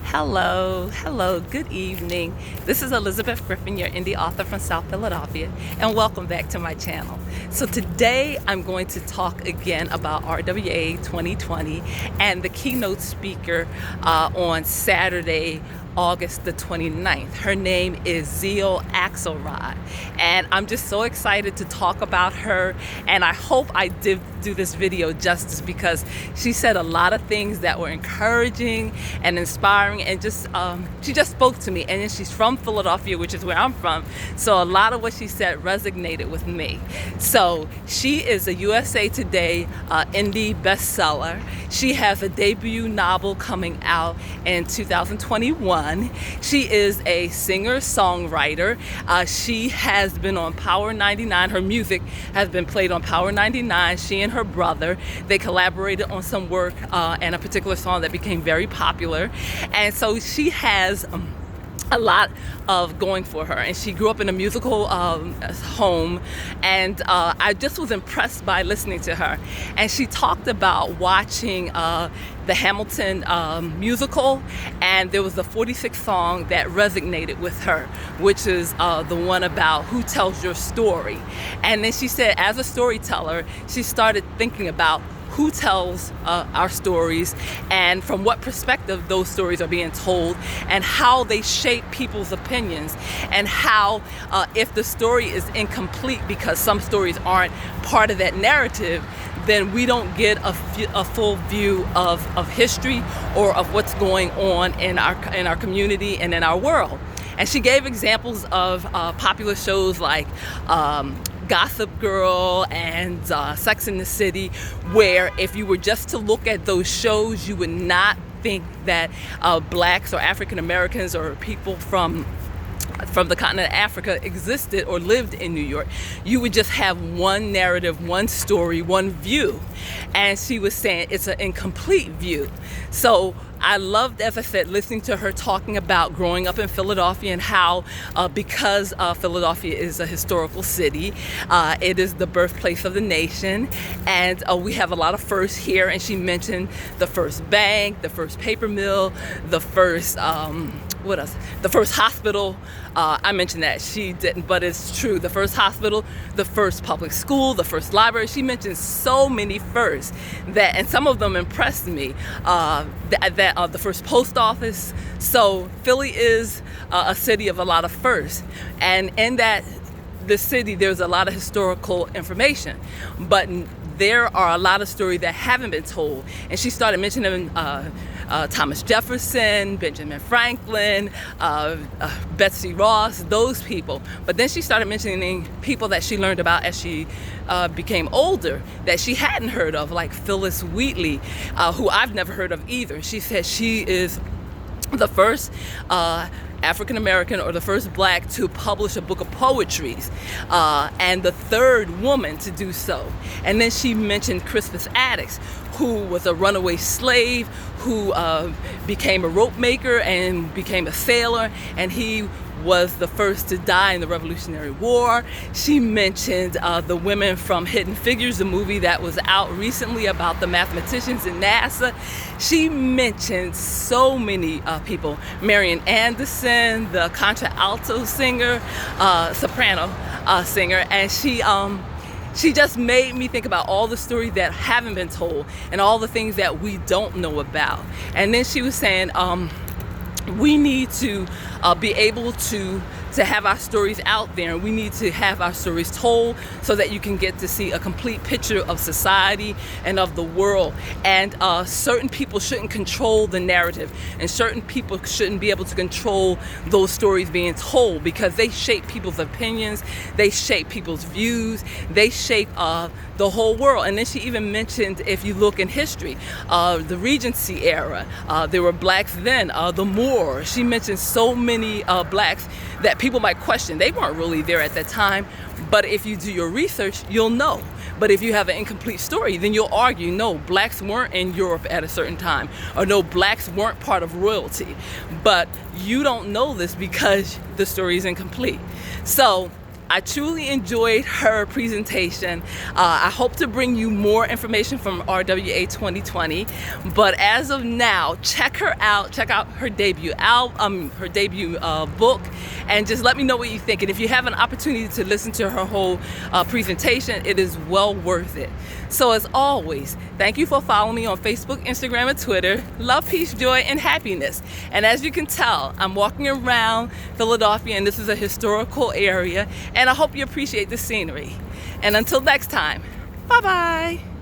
Hello, good evening. This is Elizabeth Griffin, your indie author from South Philadelphia, and welcome back to my channel. So today I'm going to talk again about RWA 2020 and the keynote speaker on Saturday, August the 29th. Her name is Xio Axelrod, and I'm just so excited to talk about her, and I hope I did do this video justice because she said a lot of things that were encouraging and inspiring, and just she just spoke to me. And then she's from Philadelphia, which is where I'm from, so a lot of what she said resonated with me. So she is a USA Today indie bestseller. She has a debut novel coming out in 2021. She is a singer-songwriter. She has been on Power 99. Her music has been played on Power 99. She and her brother, they collaborated on some work and a particular song that became very popular. And so she has a lot of going for her, and she grew up in a musical home, and I just was impressed by listening to her. And she talked about watching the Hamilton musical, and there was a 46th song that resonated with her, which is the one about who tells your story. And then she said, as a storyteller, she started thinking about who tells our stories, and from what perspective those stories are being told, and how they shape people's opinions, and how if the story is incomplete because some stories aren't part of that narrative, then we don't get a full view of history or of what's going on in our community and in our world. And she gave examples of popular shows like Gossip Girl and Sex and the City, where if you were just to look at those shows, you would not think that blacks or African Americans or people from the continent of Africa existed or lived in New York. You would just have one narrative, one story, one view. And she was saying it's an incomplete view. So I loved, as I said, listening to her talking about growing up in Philadelphia and how because Philadelphia is a historical city, it is the birthplace of the nation, and we have a lot of firsts here. And she mentioned the first bank, the first paper mill, the first what else? The first hospital. I mentioned that, she didn't, but it's true. The first hospital, the first public school, the first library. She mentioned so many firsts that, and some of them impressed me. The first post office. So Philly is a city of a lot of firsts, and in that the city there's a lot of historical information, but there are a lot of stories that haven't been told. And she started mentioning Thomas Jefferson, Benjamin Franklin, Betsy Ross, those people. But then she started mentioning people that she learned about as she became older that she hadn't heard of, like Phyllis Wheatley, who I've never heard of either. She said she is the first African American or the first black to publish a book of poetries, and the third woman to do so. And then she mentioned Crispus Attucks, who was a runaway slave who became a rope maker and became a sailor, and he was the first to die in the Revolutionary War. She mentioned the women from Hidden Figures, the movie that was out recently about the mathematicians in NASA. She mentioned so many people. Marian Anderson, the contralto singer, soprano singer, and she just made me think about all the stories that haven't been told and all the things that we don't know about. And then she was saying we need to be able to have our stories out there, and we need to have our stories told so that you can get to see a complete picture of society and of the world. And certain people shouldn't control the narrative, and certain people shouldn't be able to control those stories being told, because they shape people's opinions, they shape people's views, they shape the whole world. And then she even mentioned, if you look in history, the Regency era, there were blacks then, the Moors. She mentioned so many blacks that people might question. They weren't really there at that time, but if you do your research, you'll know. But if you have an incomplete story, then you'll argue, no, blacks weren't in Europe at a certain time, or no, blacks weren't part of royalty. But you don't know this because the story is incomplete. So I truly enjoyed her presentation. I hope to bring you more information from RWA 2020, but as of now, check her out. Check out her debut album, her debut book, and just let me know what you think. And if you have an opportunity to listen to her whole presentation, it is well worth it. So as always, thank you for following me on Facebook, Instagram, and Twitter. Love, peace, joy, and happiness. And as you can tell, I'm walking around Philadelphia, and this is a historical area, and I hope you appreciate the scenery. And until next time, bye-bye.